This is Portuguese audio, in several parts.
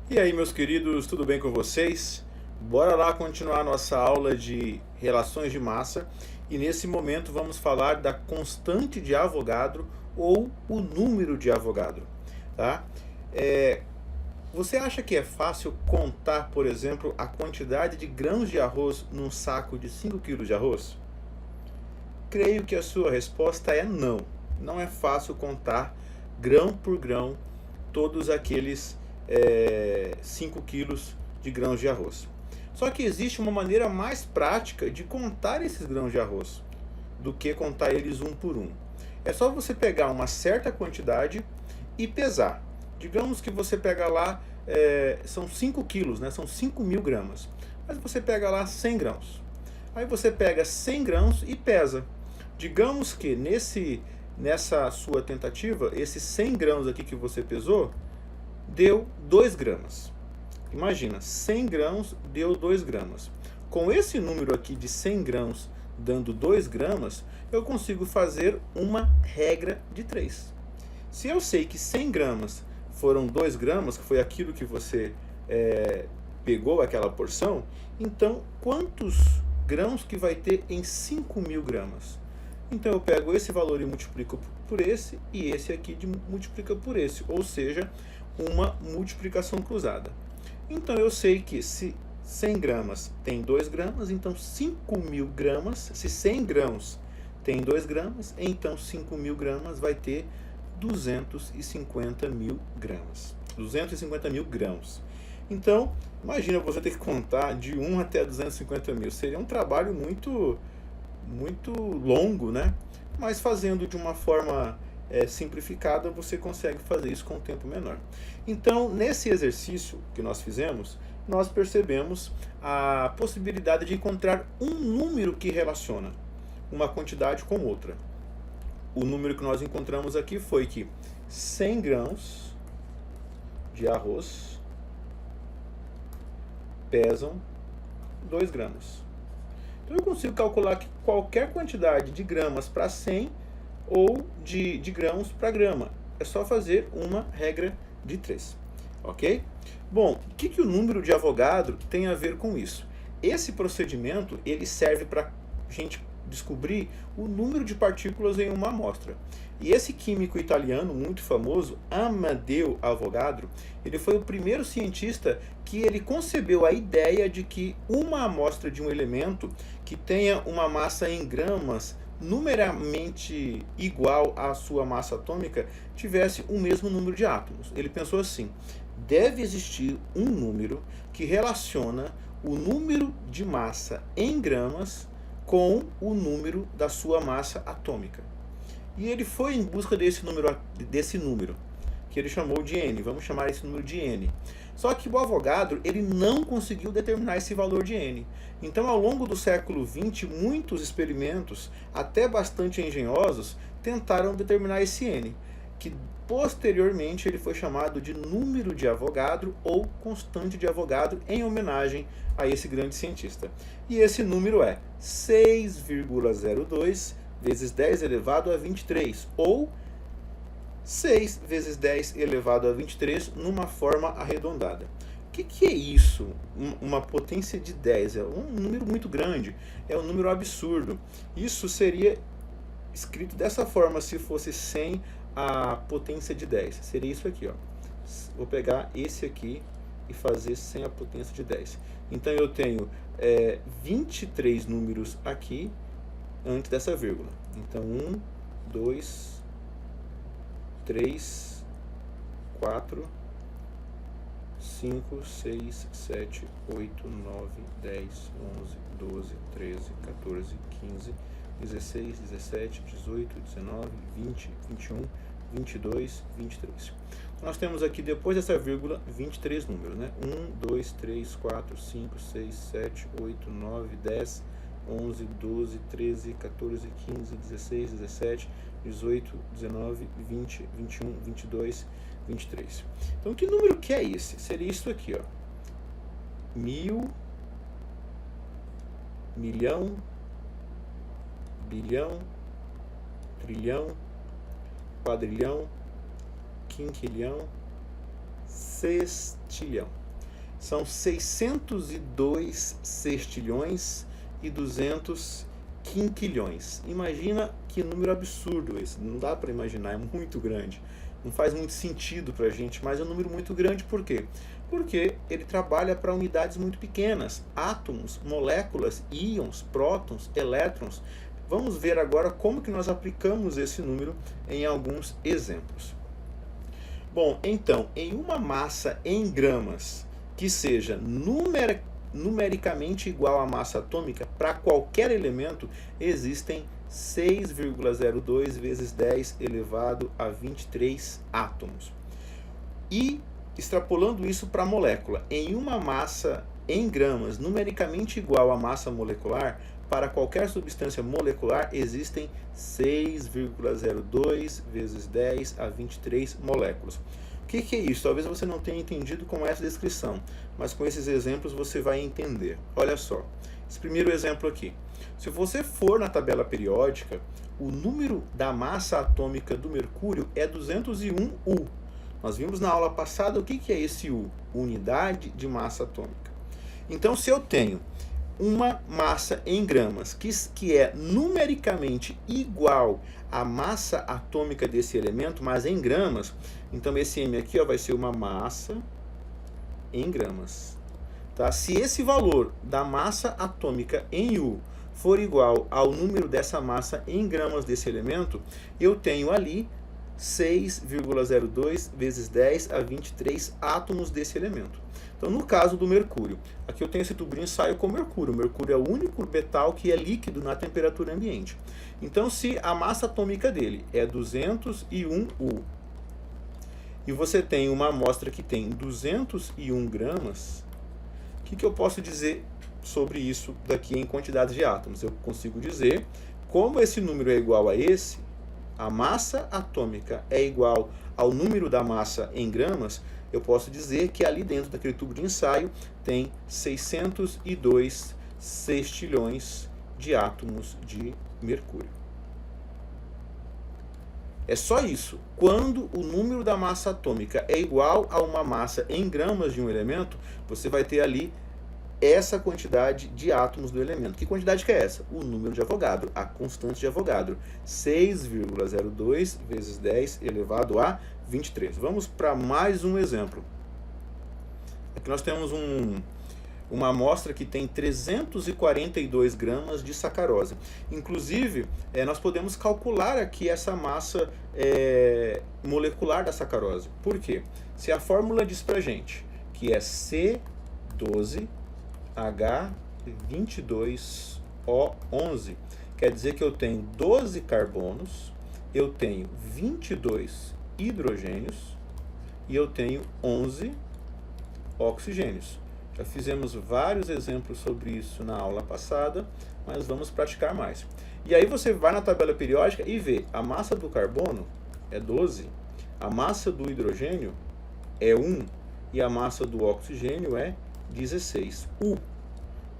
E aí, meus queridos, tudo bem com vocês? Bora lá continuar nossa aula de relações de massa e nesse momento vamos falar da constante de Avogadro ou o número de Avogadro, tá? É, Você acha que é fácil contar, por exemplo, a quantidade de grãos de arroz num saco de 5 quilos de arroz? Creio que a sua resposta é não. Não é fácil contar grão por grão todos aqueles 5 quilos de grãos de arroz. Só que existe uma maneira mais prática de contar esses grãos de arroz do que contar eles um por um. É só você pegar uma certa quantidade e pesar. Digamos que você pega lá, são 5 quilos, né? São 5.000 gramas. Mas você pega lá 100 grãos. Aí você pega 100 grãos e pesa. Digamos que nessa sua tentativa, esses 100 grãos aqui que você pesou, deu 2 gramas. Imagina, 100 grãos deu 2 gramas. Com esse número aqui de 100 grãos dando 2 gramas, eu consigo fazer uma regra de 3. Se eu sei que 100 gramas foram 2 gramas, que foi aquilo que você pegou, aquela porção, então quantos grãos que vai ter em 5.000 gramas? Então eu pego esse valor e multiplico por esse, e esse aqui multiplica por esse, ou seja, uma multiplicação cruzada. Então eu sei que se 100 gramas tem 2 gramas, então 5.000 gramas, se 100 grãos tem 2 gramas, então 5.000 gramas vai ter 250.000 gramas. 250.000 grãos. Então, imagina você ter que contar de 1 até 250.000. Seria um trabalho muito longo, né? Mas fazendo de uma forma simplificada, você consegue fazer isso com um tempo menor. Então, nesse exercício que nós fizemos, nós percebemos a possibilidade de encontrar um número que relaciona uma quantidade com outra. O número que nós encontramos aqui foi que 100 grãos de arroz pesam 2 gramas. Então eu consigo calcular que qualquer quantidade de gramas para 100 ou de grãos para grama. É só fazer uma regra de 3. Ok? Bom, o que o número de Avogadro tem a ver com isso? Esse procedimento ele serve para a gente descobrir o número de partículas em uma amostra. E esse químico italiano muito famoso, Amadeo Avogadro, ele foi o primeiro cientista que ele concebeu a ideia de que uma amostra de um elemento que tenha uma massa em gramas numericamente igual à sua massa atômica tivesse o mesmo número de átomos. Ele pensou assim: deve existir um número que relaciona o número de massa em gramas com o número da sua massa atômica. E ele foi em busca desse número, que ele chamou de N. Vamos chamar esse número de N. Só que o Avogadro ele não conseguiu determinar esse valor de N. Então, ao longo do século XX, muitos experimentos, até bastante engenhosos, tentaram determinar esse N, que posteriormente ele foi chamado de número de Avogadro ou constante de Avogadro, em homenagem a esse grande cientista. E esse número é 6,02 vezes 10 elevado a 23, ou 6 vezes 10 elevado a 23 numa forma arredondada. O que é isso? Uma potência de 10. É um número muito grande, é um número absurdo. Isso seria escrito dessa forma se fosse 100 a potência de 10. Seria isso aqui, ó. Vou pegar esse aqui e fazer 100 a potência de 10. Então eu tenho 23 números aqui antes dessa vírgula. Então 1, 2, 3, 4, 5, 6, 7, 8, 9, 10, 11, 12, 13, 14, 15, 16, 17, 18, 19, 20, 21, 22, 23. Nós temos aqui, depois dessa vírgula, 23 números, né? 1, 2, 3, 4, 5, 6, 7, 8, 9, 10, 11, 12, 13, 14, 15, 16, 17, 18, 19, 20, 21, 22, 23. Então, que número que é esse? Seria isso aqui, ó. 1000, milhão, bilhão, trilhão, quadrilhão, quinquilhão, sextilhão. São 602 sextilhões e 200 quinquilhões. Imagina que número absurdo esse, não dá para imaginar, é muito grande. Não faz muito sentido para a gente, mas é um número muito grande. Por quê? Porque ele trabalha para unidades muito pequenas, átomos, moléculas, íons, prótons, elétrons. Vamos ver agora como que nós aplicamos esse número em alguns exemplos. Bom, então, em uma massa em gramas que seja numericamente igual à massa atômica, para qualquer elemento existem 6,02 vezes 10 elevado a 23 átomos. E, extrapolando isso para a molécula, em uma massa em gramas numericamente igual à massa molecular, para qualquer substância molecular existem 6,02 vezes 10 a 23 moléculas. O que é isso? Talvez você não tenha entendido com essa descrição, mas com esses exemplos você vai entender. Olha só, esse primeiro exemplo aqui. Se você for na tabela periódica, o número da massa atômica do mercúrio é 201 U. Nós vimos na aula passada o que é esse U? Unidade de massa atômica. Então, se eu tenho uma massa em gramas que é numericamente igual à massa atômica desse elemento, mas em gramas, então esse M aqui vai ser uma massa em gramas. Tá? Se esse valor da massa atômica em U for igual ao número dessa massa em gramas desse elemento, eu tenho ali 6,02 vezes 10 a 23 átomos desse elemento. Então, no caso do mercúrio, aqui eu tenho esse tubo de ensaio com mercúrio. O mercúrio é o único metal que é líquido na temperatura ambiente. Então, se a massa atômica dele é 201 U, e você tem uma amostra que tem 201 gramas, o que eu posso dizer sobre isso daqui em quantidades de átomos? Eu consigo dizer, como esse número é igual a esse, a massa atômica é igual ao número da massa em gramas, eu posso dizer que ali dentro daquele tubo de ensaio tem 602 sextilhões de átomos de mercúrio. É só isso. Quando o número da massa atômica é igual a uma massa em gramas de um elemento, você vai ter ali essa quantidade de átomos do elemento. Que quantidade que é essa? O número de Avogadro, a constante de Avogadro. 6,02 vezes 10 elevado a 23. Vamos para mais um exemplo. Aqui nós temos uma amostra que tem 342 gramas de sacarose. Inclusive, nós podemos calcular aqui essa massa molecular da sacarose. Por quê? Se a fórmula diz pra gente que é C12H22O11, quer dizer que eu tenho 12 carbonos, eu tenho 22 hidrogênios e eu tenho 11 oxigênios. Já fizemos vários exemplos sobre isso na aula passada, mas vamos praticar mais. E aí você vai na tabela periódica e vê, a massa do carbono é 12, a massa do hidrogênio é 1 e a massa do oxigênio é 16. U.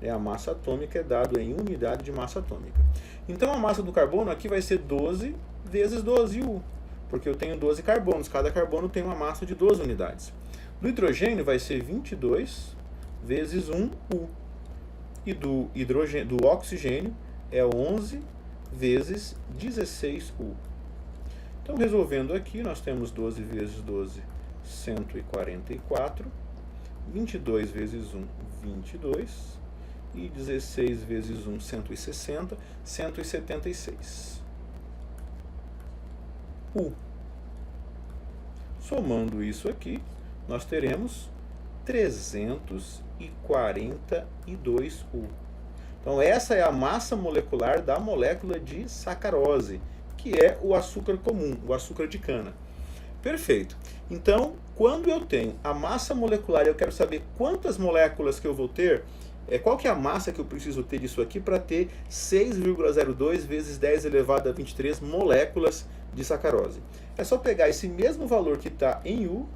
A massa atômica é dado em unidade de massa atômica. Então a massa do carbono aqui vai ser 12 vezes 12 U, porque eu tenho 12 carbonos, cada carbono tem uma massa de 12 unidades. Do hidrogênio vai ser 22 vezes 1 U. E do oxigênio é 11 vezes 16 U. Então, resolvendo aqui, nós temos 12 vezes 12, 144. 22 vezes 1, 22. E 16 vezes 1, 160. 176. U. Somando isso aqui, nós teremos 342 U. Então essa é a massa molecular da molécula de sacarose, que é o açúcar comum, o açúcar de cana. Perfeito. Então, quando eu tenho a massa molecular e eu quero saber quantas moléculas que eu vou ter, qual que é a massa que eu preciso ter disso aqui para ter 6,02 vezes 10 elevado a 23 moléculas de sacarose? É só pegar esse mesmo valor que está em U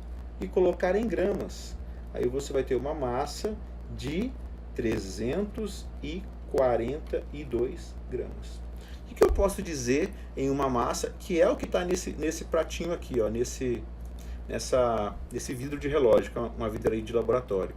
e colocar em gramas. Aí você vai ter uma massa de 342 gramas. O que eu posso dizer em uma massa, que é o que está nesse pratinho aqui, ó, nesse vidro de relógio, que é uma vidraria de laboratório.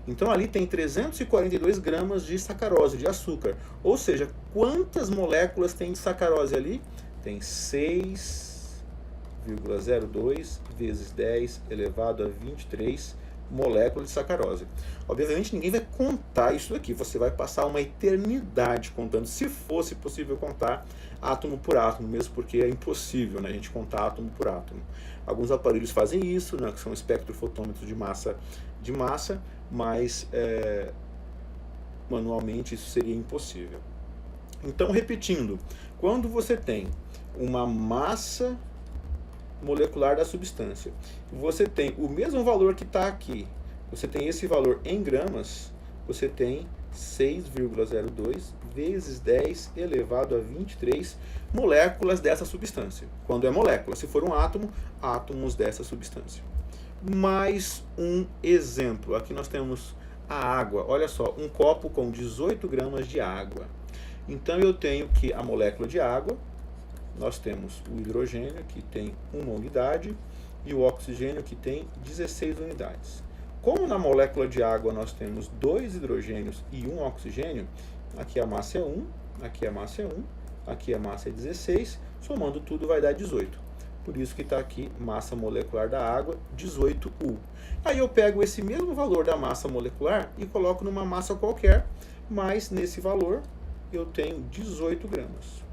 Então ali tem 342 gramas de sacarose, de açúcar. Ou seja, quantas moléculas tem de sacarose ali? Tem 6,02 vezes 10 elevado a 23 moléculas de sacarose. Obviamente ninguém vai contar isso aqui, você vai passar uma eternidade contando, se fosse possível contar átomo por átomo, mesmo porque é impossível, né, a gente contar átomo por átomo. Alguns aparelhos fazem isso, né, que são espectrofotômetros de massa, mas manualmente isso seria impossível. Então, repetindo, quando você tem uma massa molecular da substância, você tem o mesmo valor que está aqui, você tem esse valor em gramas, você tem 6,02 vezes 10 elevado a 23 moléculas dessa substância. Quando é molécula, se for um átomo, átomos dessa substância. Mais um exemplo, aqui nós temos a água, olha só, um copo com 18 gramas de água. Então eu tenho que a molécula de água, nós temos o hidrogênio, que tem 1 unidade, e o oxigênio, que tem 16 unidades. Como na molécula de água nós temos 2 hidrogênios e 1 oxigênio, aqui a massa é 1, aqui a massa é 1, aqui a massa é 16, somando tudo vai dar 18. Por isso que está aqui massa molecular da água, 18U. Aí eu pego esse mesmo valor da massa molecular e coloco numa massa qualquer, mas nesse valor eu tenho 18 gramas.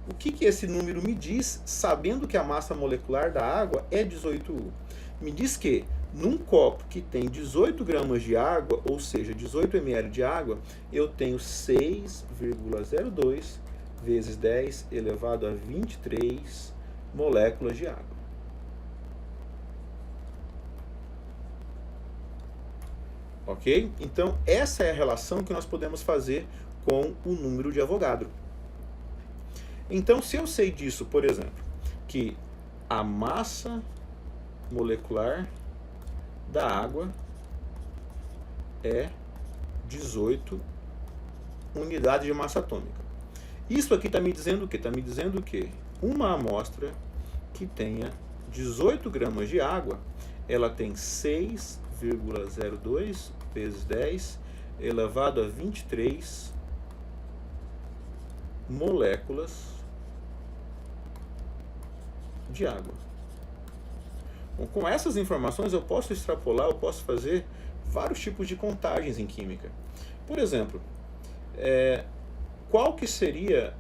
O que esse número me diz, sabendo que a massa molecular da água é 18U? Me diz que num copo que tem 18 gramas de água, ou seja, 18 ml de água, eu tenho 6,02 vezes 10 elevado a 23 moléculas de água. Ok? Então, essa é a relação que nós podemos fazer com o número de Avogadro. Então, se eu sei disso, por exemplo, que a massa molecular da água é 18 unidades de massa atômica. Isso aqui está me dizendo o quê? Está me dizendo que uma amostra que tenha 18 gramas de água, ela tem 6,02 vezes 10 elevado a 23 moléculas de água. Bom, com essas informações eu posso extrapolar, eu posso fazer vários tipos de contagens em química. Por exemplo, qual que seria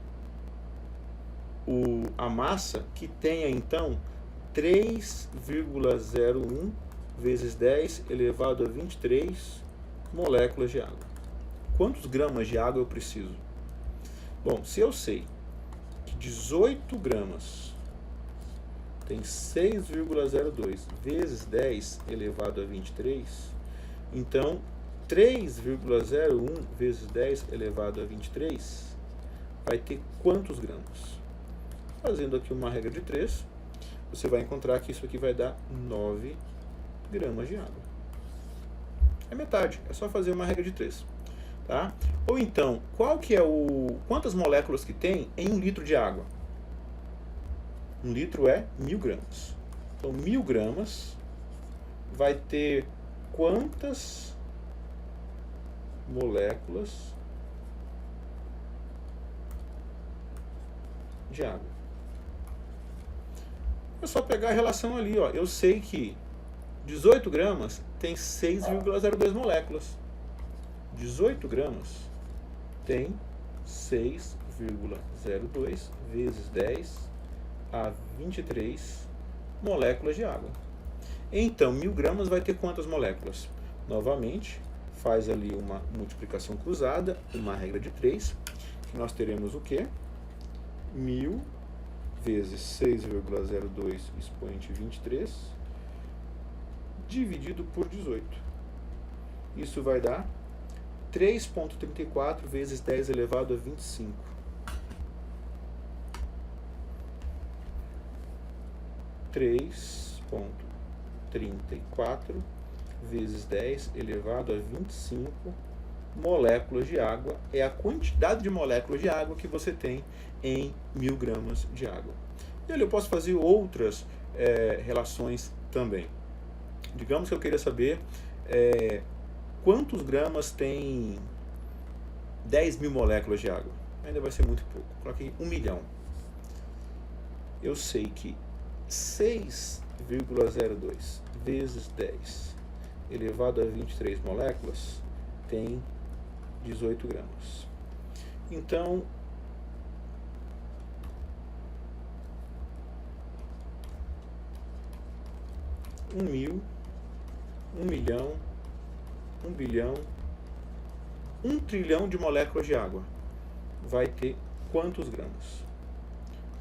a massa que tenha então 3,01 vezes 10 elevado a 23 moléculas de água? Quantos gramas de água eu preciso? Bom, se eu sei que 18 gramas tem 6,02 vezes 10 elevado a 23, então 3,01 vezes 10 elevado a 23 vai ter quantos gramas? Fazendo aqui uma regra de 3, você vai encontrar que isso aqui vai dar 9 gramas de água. É metade, é só fazer uma regra de 3. Tá? Ou então, quantas moléculas que tem em 1 litro de água? 1 litro é 1000 gramas. Então, 1000 gramas vai ter quantas moléculas de água? É só pegar a relação ali, ó. Eu sei que 18 gramas tem 6,02 moléculas. 18 gramas tem 6,02 vezes 10 a 23 moléculas de água. Então, 1000 gramas vai ter quantas moléculas? Novamente, faz ali uma multiplicação cruzada, uma regra de 3, que nós teremos o quê? 1000 vezes 6,02 expoente 23 dividido por 18. Isso vai dar 3,34 vezes 10 elevado a 25. 3,34 vezes 10 elevado a 25 moléculas de água é a quantidade de moléculas de água que você tem em 1000 gramas de água. E ali eu posso fazer outras relações também. Digamos que eu queira saber quantos gramas tem 10.000 moléculas de água. Ainda vai ser muito pouco. Coloquei 1 milhão. Eu sei que 6,02 vezes 10 elevado a 23 moléculas tem 18 gramas. Então, um mil, 1 milhão, 1 bilhão, 1 trilhão de moléculas de água vai ter quantos gramas?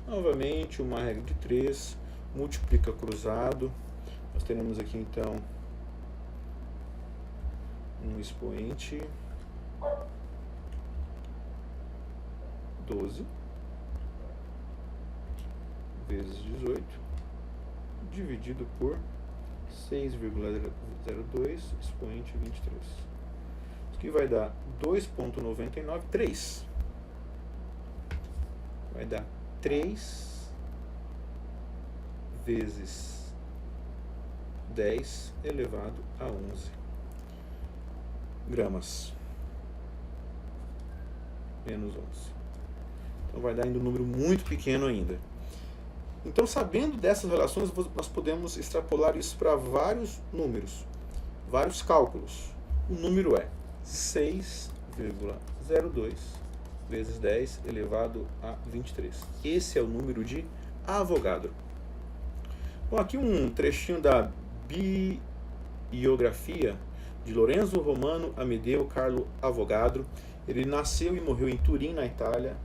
Novamente, uma regra de 3, multiplica cruzado. Nós teremos aqui então um expoente 12 vezes 18 dividido por 6,02 expoente 23. Isso aqui vai dar 2,993. Vai dar 3 vezes 10 elevado a 11 gramas. Menos 11. Então vai dar ainda um número muito pequeno ainda. Então, sabendo dessas relações, nós podemos extrapolar isso para vários números, vários cálculos. O número é 6,02 vezes 10 elevado a 23. Esse é o número de Avogadro. Bom, aqui um trechinho da biografia de Lorenzo Romano Amedeo Carlo Avogadro. Ele nasceu e morreu em Turim, na Itália.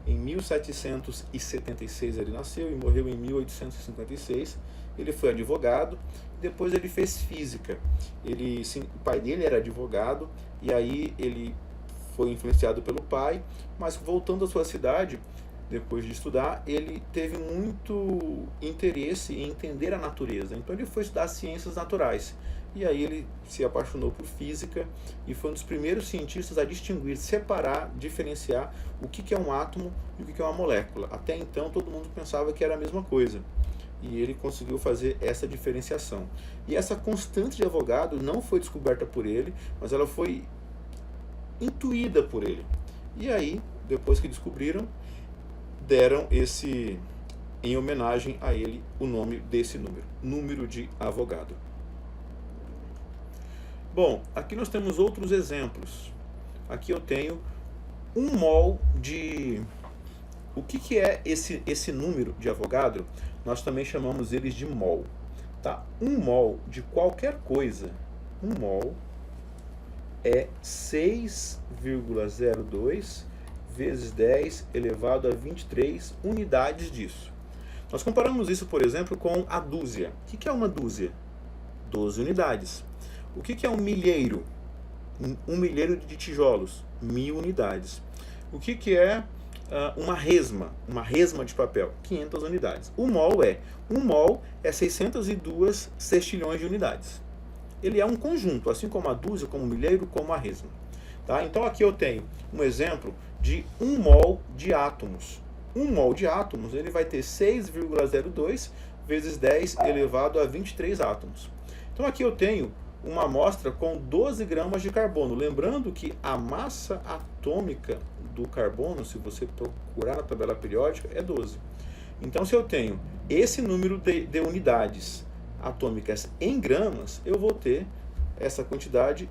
Em 1776 ele nasceu e morreu em 1856. Ele foi advogado, depois ele fez física. O pai dele era advogado e aí ele foi influenciado pelo pai, mas voltando à sua cidade, depois de estudar, ele teve muito interesse em entender a natureza. Então ele foi estudar ciências naturais. E aí ele se apaixonou por física e foi um dos primeiros cientistas a distinguir, separar, diferenciar o que é um átomo e o que é uma molécula. Até então todo mundo pensava que era a mesma coisa. E ele conseguiu fazer essa diferenciação. E essa constante de Avogadro não foi descoberta por ele, mas ela foi intuída por ele. E aí, depois que descobriram, deram em homenagem a ele, o nome desse número de Avogadro. Bom, aqui nós temos outros exemplos. Aqui eu tenho 1 mol de... O que é esse número de Avogadro? Nós também chamamos eles de mol. Tá? 1 mol de qualquer coisa, 1 mol é 6,02 vezes 10 elevado a 23 unidades disso. Nós comparamos isso, por exemplo, com a dúzia. O que é uma dúzia? 12 unidades. O que é um milheiro? Um milheiro de tijolos, 1000 unidades. O que é uma resma de papel? 500 unidades. Um mol é 602 sextilhões de unidades. Ele é um conjunto, assim como a dúzia, como o milheiro, como a resma. Tá? Então aqui eu tenho um exemplo de 1 mol de átomos. 1 mol de átomos ele vai ter 6,02 vezes 10 elevado a 23 átomos. Então aqui eu tenho uma amostra com 12 gramas de carbono. Lembrando que a massa atômica do carbono, se você procurar na tabela periódica, é 12. Então, se eu tenho esse número de unidades atômicas em gramas, eu vou ter essa quantidade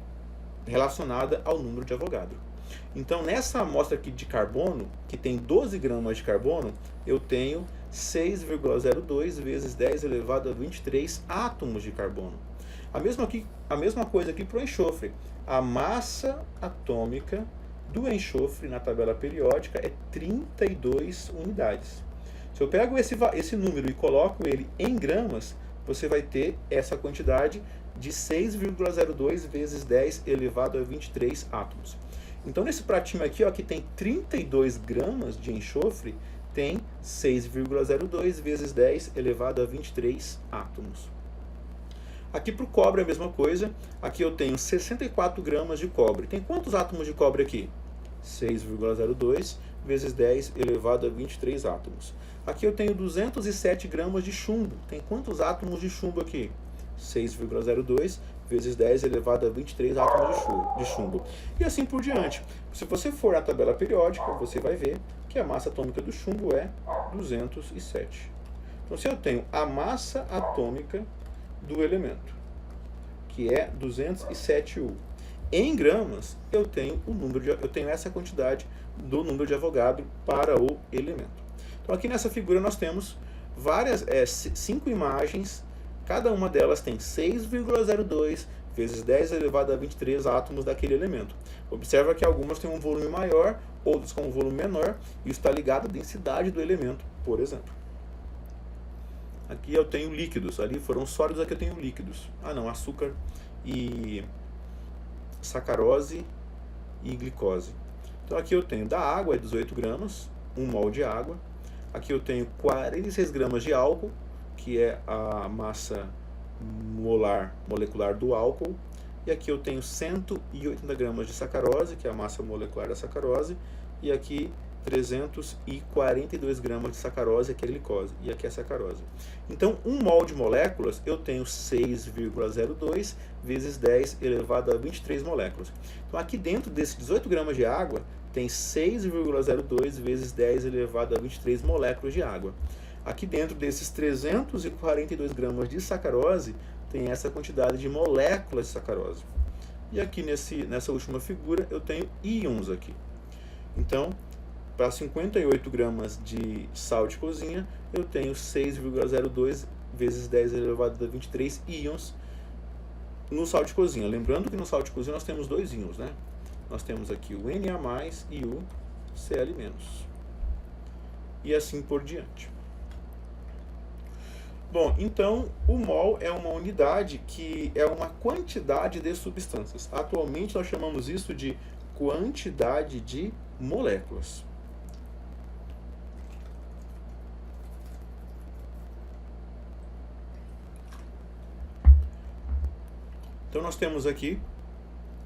relacionada ao número de Avogadro. Então, nessa amostra aqui de carbono, que tem 12 gramas de carbono, eu tenho 6,02 vezes 10 elevado a 23 átomos de carbono. A mesma coisa aqui para o enxofre. A massa atômica do enxofre na tabela periódica é 32 unidades. Se eu pego esse número e coloco ele em gramas, você vai ter essa quantidade de 6,02 vezes 10 elevado a 23 átomos. Então, nesse pratinho aqui, ó, que tem 32 gramas de enxofre, tem 6,02 vezes 10 elevado a 23 átomos. Aqui para o cobre é a mesma coisa. Aqui eu tenho 64 gramas de cobre. Tem quantos átomos de cobre aqui? 6,02 vezes 10 elevado a 23 átomos. Aqui eu tenho 207 gramas de chumbo. Tem quantos átomos de chumbo aqui? 6,02 vezes 10 elevado a 23 átomos de chumbo. E assim por diante. Se você for à tabela periódica, você vai ver que a massa atômica do chumbo é 207. Então, se eu tenho a massa atômica do elemento, que é 207 U, em gramas, eu tenho essa quantidade do número de Avogadro para o elemento. Então, aqui nessa figura nós temos várias 5 imagens. Cada uma delas tem 6,02 vezes 10 elevado a 23 átomos daquele elemento. Observa que algumas têm um volume maior, outras com um volume menor. Isso está ligado à densidade do elemento, por exemplo. Aqui eu tenho líquidos, ali foram sólidos, aqui eu tenho líquidos. Açúcar e sacarose e glicose. Então aqui eu tenho da água, é 18 gramas, 1 mol de água. Aqui eu tenho 46 gramas de álcool, que é a massa molecular do álcool. E aqui eu tenho 180 gramas de sacarose, que é a massa molecular da sacarose. E aqui 342 gramas de sacarose, que é a glicose. E aqui é a sacarose. Então, 1 mol de moléculas, eu tenho 6,02 vezes 10 elevado a 23 moléculas. Então, aqui dentro desses 18 gramas de água, tem 6,02 vezes 10 elevado a 23 moléculas de água. Aqui dentro desses 342 gramas de sacarose, tem essa quantidade de moléculas de sacarose. E aqui nessa última figura, eu tenho íons aqui. Então, para 58 gramas de sal de cozinha, eu tenho 6,02 vezes 10 elevado a 23 íons no sal de cozinha. Lembrando que no sal de cozinha nós temos 2 íons, né? Nós temos aqui o Na+ e o Cl-. E assim por diante. Bom, então o mol é uma unidade que é uma quantidade de substâncias. Atualmente nós chamamos isso de quantidade de moléculas. Então nós temos aqui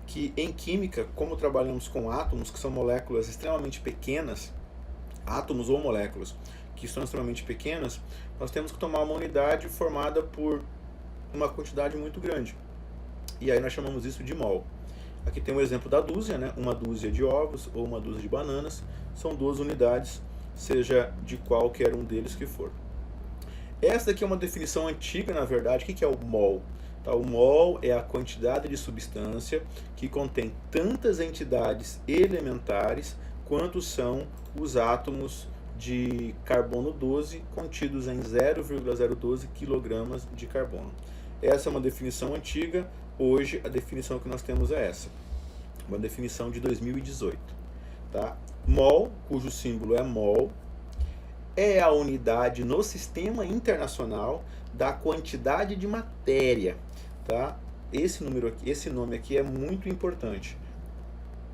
que em química, como trabalhamos com átomos, que são moléculas extremamente pequenas, átomos ou moléculas que são extremamente pequenas, nós temos que tomar uma unidade formada por uma quantidade muito grande. E aí nós chamamos isso de mol. Aqui tem um exemplo da dúzia, né? Uma dúzia de ovos ou uma dúzia de bananas. São 2 unidades, seja de qualquer um deles que for. Essa daqui é uma definição antiga, na verdade. O que é o mol? O mol é a quantidade de substância que contém tantas entidades elementares quanto são os átomos de carbono 12 contidos em 0,012 kg de carbono. Essa é uma definição antiga. Hoje a definição que nós temos é essa, uma definição de 2018. Tá? Mol, cujo símbolo é mol, é a unidade no sistema internacional da quantidade de matéria. Tá? Esse nome aqui é muito importante.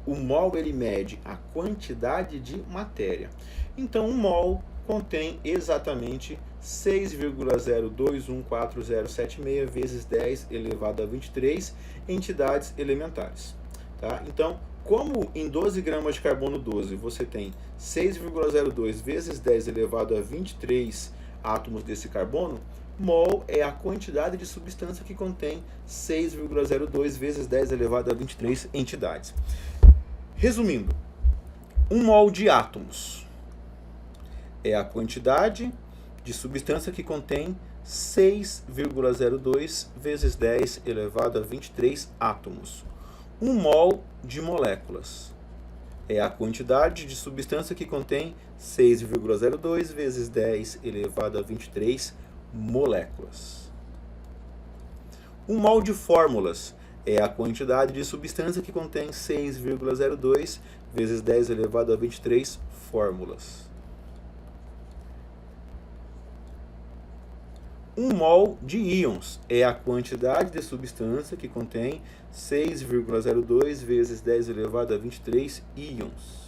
O mol ele mede a quantidade de matéria. Então, um mol contém exatamente 6,02140076 vezes 10 elevado a 23 entidades elementares. Tá? Então, como em 12 gramas de carbono 12 você tem 6,02 vezes 10 elevado a 23 átomos desse carbono, mol é a quantidade de substância que contém 6,02 vezes 10 elevado a 23 entidades. Resumindo, 1 mol de átomos é a quantidade de substância que contém 6,02 vezes 10 elevado a 23 átomos. 1 mol de moléculas é a quantidade de substância que contém 6,02 vezes 10 elevado a 23 moléculas. 1 mol de fórmulas é a quantidade de substância que contém 6,02 vezes 10 elevado a 23 fórmulas. 1 mol de íons é a quantidade de substância que contém 6,02 vezes 10 elevado a 23 íons.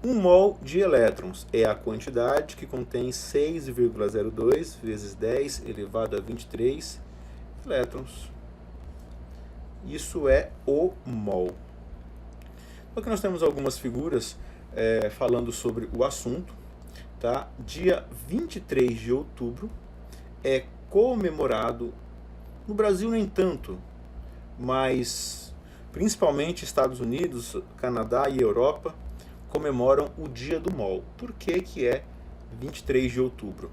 1 mol de elétrons é a quantidade que contém 6,02 vezes 10 elevado a 23 elétrons. Isso é o mol. Então aqui nós temos algumas figuras falando sobre o assunto. Tá? Dia 23 de outubro é comemorado, no Brasil nem tanto, mas principalmente Estados Unidos, Canadá e Europa comemoram o Dia do MOL. Por que que é 23 de outubro?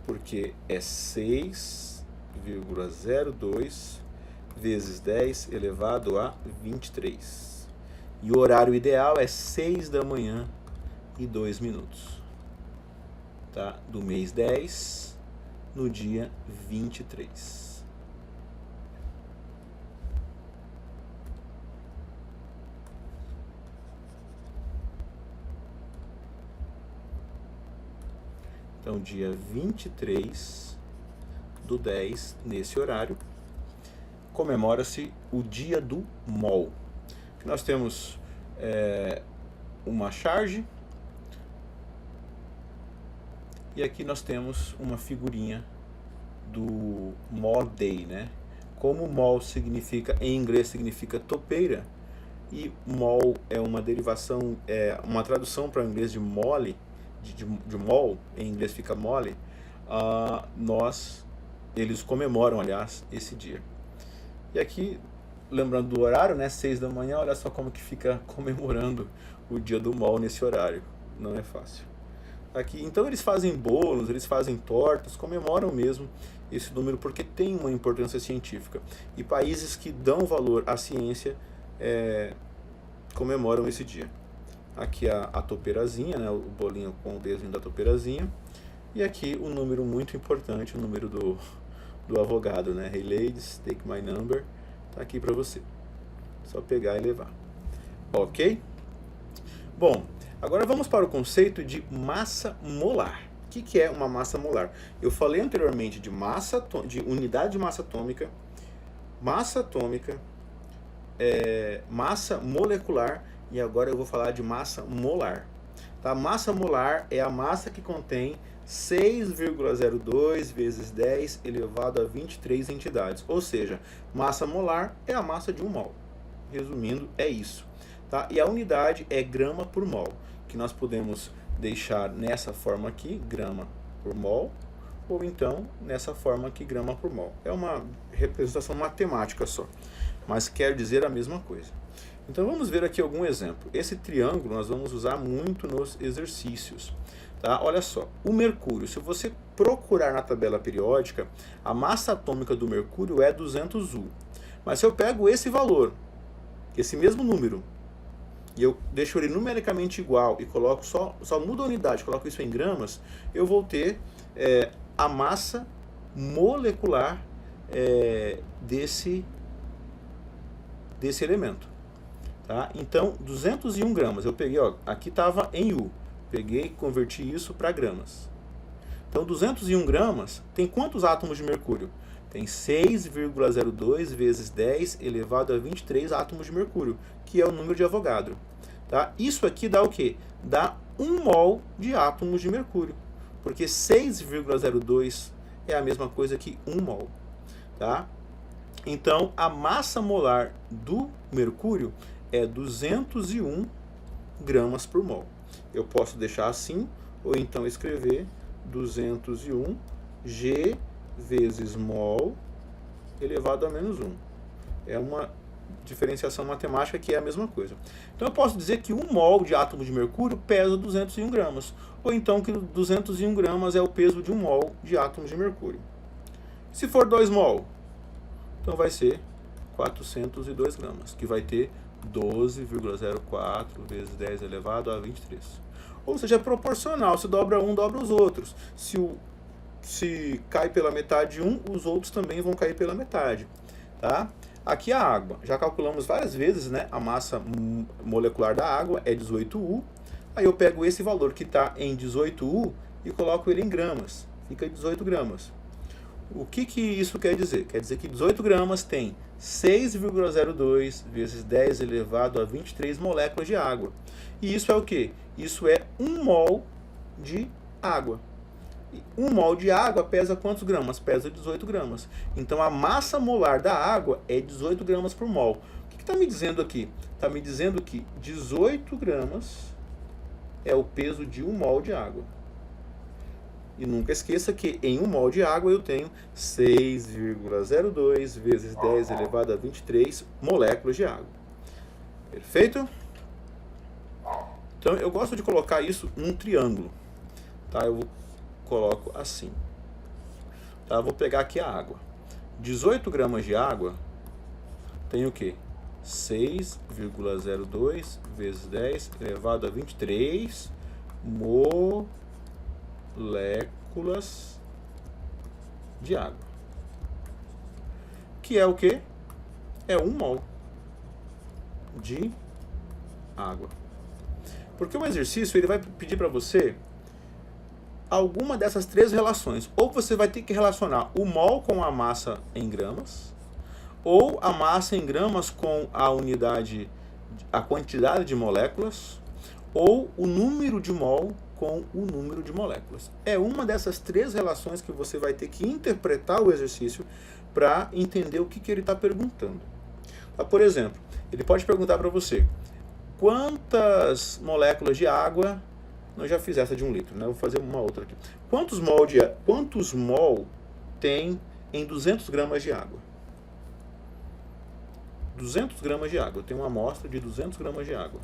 Porque é 6,02 vezes 10 elevado a 23. E o horário ideal é 6 da manhã e 2 minutos. Tá? Do mês 10, no dia 23. Então, dia 23 do 10, nesse horário, comemora-se o Dia do MOL. Que nós temos uma charge, e aqui nós temos uma figurinha do MOL Day, né? Como MOL significa, em inglês significa topeira, e MOL é uma derivação, uma tradução para o inglês de mole, de mol, em inglês fica mole, eles comemoram, aliás, esse dia. E aqui, lembrando do horário, né, 6 da manhã, olha só como que fica comemorando o dia do MOL nesse horário. Não é fácil. Aqui, então eles fazem bolos, eles fazem tortas, comemoram mesmo esse número porque tem uma importância científica. E países que dão valor à ciência comemoram esse dia. Aqui a topeirazinha, né, o bolinho com o desenho da topeirazinha. E aqui o número muito importante, o número do advogado, né? Hey ladies, take my number. Tá aqui para você. Só pegar e levar. Ok? Bom, agora vamos para o conceito de massa molar. O que é uma massa molar? Eu falei anteriormente de unidade de massa atômica, massa molecular, e agora eu vou falar de massa molar. Tá? Massa molar é a massa que contém 6,02 vezes 10 elevado a 23 entidades. Ou seja, massa molar é a massa de um mol. Resumindo, é isso. Tá? E a unidade é grama por mol, que nós podemos deixar nessa forma aqui, grama por mol, ou então nessa forma aqui, grama por mol. É uma representação matemática só, mas quer dizer a mesma coisa. Então vamos ver aqui algum exemplo. Esse triângulo nós vamos usar muito nos exercícios. Tá? Olha só, o mercúrio, se você procurar na tabela periódica, a massa atômica do mercúrio é 200U. Mas se eu pego esse valor, esse mesmo número, e eu deixo ele numericamente igual e coloco só mudo a unidade, coloco isso em gramas, eu vou ter a massa molecular desse elemento. Tá? Então, 201 gramas, eu peguei, ó, aqui estava em U, peguei e converti isso para gramas. Então, 201 gramas tem quantos átomos de mercúrio? Tem 6,02 vezes 10 elevado a 23 átomos de mercúrio, que é o número de Avogadro. Tá? Isso aqui dá o quê? Dá 1 mol de átomos de mercúrio, porque 6,02 é a mesma coisa que 1 mol. Tá? Então, a massa molar do mercúrio é 201 gramas por mol. Eu posso deixar assim, ou então escrever 201 G vezes mol elevado a menos 1. É uma diferenciação matemática que é a mesma coisa. Então eu posso dizer que 1 mol de átomo de mercúrio pesa 201 gramas, ou então que 201 gramas é o peso de 1 mol de átomos de mercúrio. Se for 2 mol, então vai ser 402 gramas, que vai ter 12,04 vezes 10 elevado a 23. Ou seja, é proporcional. Se dobra um, dobra os outros. Se cai pela metade um, os outros também vão cair pela metade. Tá? Aqui a água. Já calculamos várias vezes, né? A massa molecular da água é 18U. Aí eu pego esse valor que está em 18U e coloco ele em gramas. Fica 18 gramas. O que isso quer dizer? Quer dizer que 18 gramas tem 6,02 vezes 10 elevado a 23 moléculas de água. E isso é o quê? Isso é 1 mol de água. 1 mol de água pesa quantos gramas? Pesa 18 gramas. Então a massa molar da água é 18 gramas por mol. O que está me dizendo aqui? Está me dizendo que 18 gramas é o peso de 1 mol de água. E nunca esqueça que em 1 mol de água eu tenho 6,02 vezes 10 elevado a 23 moléculas de água. Perfeito? Então eu gosto de colocar isso num triângulo. Tá? Eu coloco assim. Tá? Eu vou pegar aqui a água. 18 gramas de água tem o quê? 6,02 vezes 10 elevado a 23 moléculas de água. Que é o quê? É 1 mol de água. Porque o exercício ele vai pedir para você alguma dessas três relações. Ou você vai ter que relacionar o mol com a massa em gramas, ou a massa em gramas com a unidade, a quantidade de moléculas, ou o número de mol com o número de moléculas. É uma dessas três relações que você vai ter que interpretar o exercício para entender o que ele está perguntando. Tá? Por exemplo, ele pode perguntar para você quantas moléculas de água. Eu já fiz essa de 1 litro, né? Vou fazer uma outra aqui. Quantos mol tem em 200 gramas de água? 200 gramas de água. Eu tenho uma amostra de 200 gramas de água.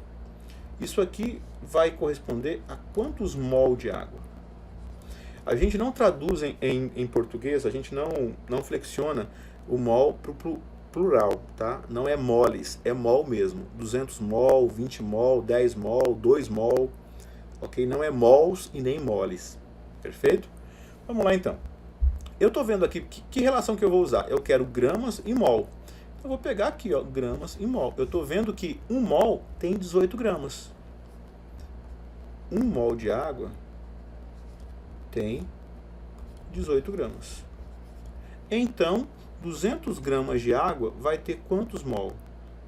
Isso aqui vai corresponder a quantos mol de água? A gente não traduz em português, a gente não flexiona o mol para o plural, tá? Não é moles, é mol mesmo. 200 mol, 20 mol, 10 mol, 2 mol, ok? Não é mols e nem moles, perfeito? Vamos lá então. Eu estou vendo aqui, que relação que eu vou usar? Eu quero gramas e mol. Eu vou pegar aqui, ó, gramas e mol. Eu estou vendo que 1 mol tem 18 gramas. 1 mol de água tem 18 gramas. Então, 200 gramas de água vai ter quantos mol?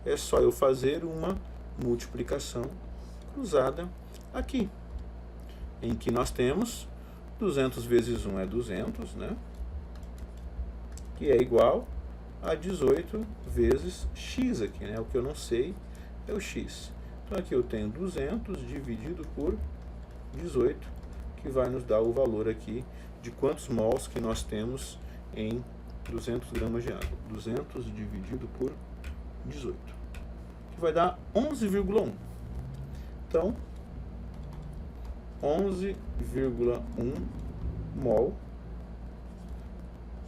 É só eu fazer uma multiplicação cruzada aqui, em que nós temos 200 vezes 1 é 200, né? Que é igual a 18 vezes x aqui, né? O que eu não sei é o x. Então aqui eu tenho 200 dividido por 18, que vai nos dar o valor aqui de quantos mols que nós temos em 200 gramas de água. 200 dividido por 18, que vai dar 11,1. Então, 11,1 mol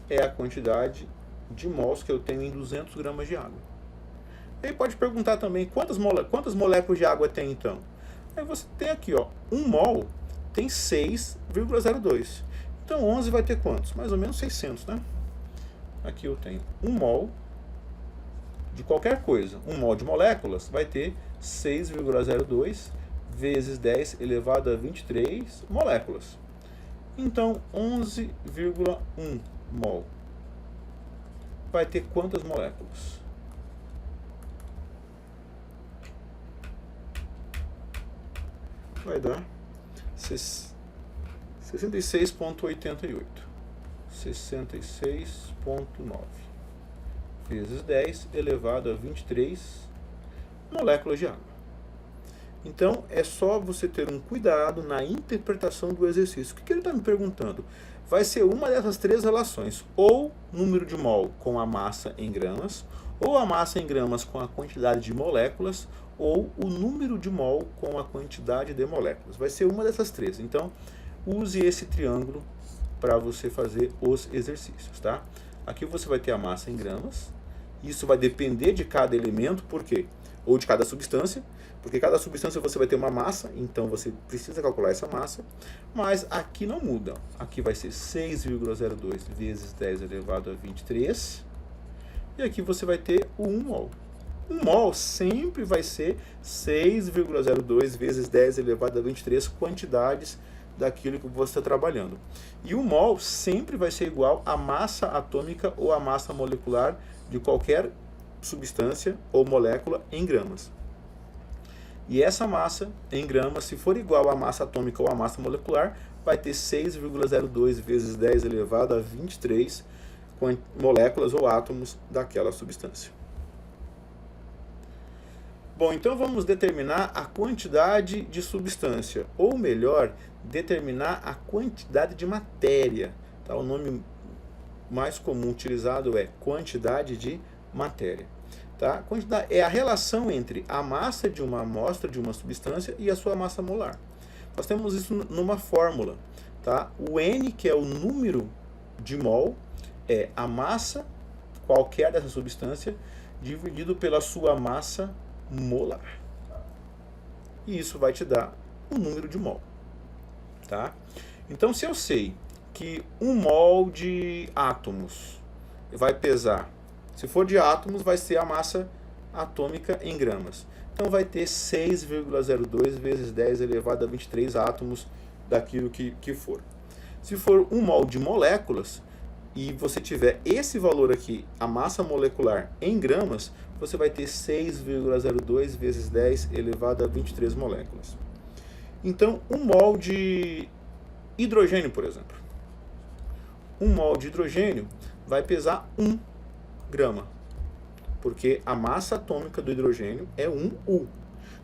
é a quantidade de mols que eu tenho em 200 gramas de água. Aí pode perguntar também quantas moléculas de água tem então? Aí você tem aqui, ó, 1 mol tem 6,02. Então 11 vai ter quantos? Mais ou menos 600, né? Aqui eu tenho 1 mol de qualquer coisa. 1 mol de moléculas vai ter 6,02 vezes 10 elevado a 23 moléculas. Então 11,1 mol vai ter quantas moléculas? Vai dar 66,88. 66,9 vezes 10 elevado a 23 moléculas de água. Então, é só você ter um cuidado na interpretação do exercício. O que ele está me perguntando? Vai ser uma dessas três relações, ou número de mol com a massa em gramas, ou a massa em gramas com a quantidade de moléculas, ou o número de mol com a quantidade de moléculas. Vai ser uma dessas três. Então, use esse triângulo para você fazer os exercícios, tá? Aqui você vai ter a massa em gramas. Isso vai depender de cada elemento, por quê? Ou de cada substância, porque cada substância você vai ter uma massa, então você precisa calcular essa massa, mas aqui não muda. Aqui vai ser 6,02 vezes 10 elevado a 23, e aqui você vai ter o 1 mol. 1 mol sempre vai ser 6,02 vezes 10 elevado a 23 quantidades daquilo que você está trabalhando. E o mol sempre vai ser igual à massa atômica ou à massa molecular de qualquer substância ou molécula em gramas. E essa massa em gramas, se for igual à massa atômica ou à massa molecular, vai ter 6,02 vezes 10 elevado a 23 moléculas ou átomos daquela substância. Bom, então vamos determinar a quantidade de substância, ou melhor, determinar a quantidade de matéria. Tá? O nome mais comum utilizado é quantidade de matéria. Tá? Quantidade é a relação entre a massa de uma amostra de uma substância e a sua massa molar. Nós temos isso numa fórmula. Tá? O N, que é o número de mol, é a massa qualquer dessa substância dividido pela sua massa molar. E isso vai te dar o número de mol. Tá? Então, se eu sei que 1 mol de átomos vai pesar, se for de átomos, vai ser a massa atômica em gramas. Então vai ter 6,02 vezes 10 elevado a 23 átomos daquilo que for. Se for 1 mol de moléculas, e você tiver esse valor aqui, a massa molecular em gramas, você vai ter 6,02 vezes 10 elevado a 23 moléculas. Então, 1 mol de hidrogênio, por exemplo. 1 mol de hidrogênio vai pesar 1 grama, porque a massa atômica do hidrogênio é 1U.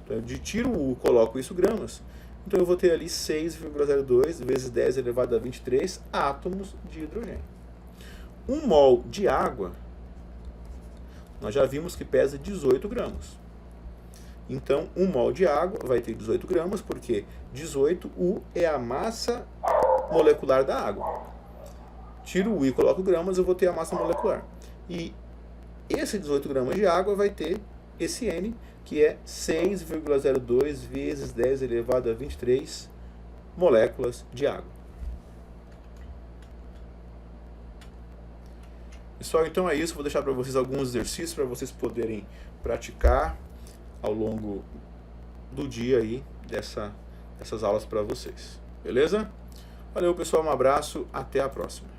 Então, eu tiro o U, coloco isso gramas. Então, eu vou ter ali 6,02 vezes 10 elevado a 23 átomos de hidrogênio. 1 mol de água, nós já vimos que pesa 18 gramas. Então, 1 mol de água vai ter 18 gramas, porque 18U é a massa molecular da água. Tiro o U e coloco gramas, eu vou ter a massa molecular. E esse 18 gramas de água vai ter esse N, que é 6,02 vezes 10 elevado a 23 moléculas de água. Pessoal, então é isso. Vou deixar para vocês alguns exercícios para vocês poderem praticar ao longo do dia aí dessas aulas para vocês. Beleza? Valeu, pessoal. Um abraço. Até a próxima.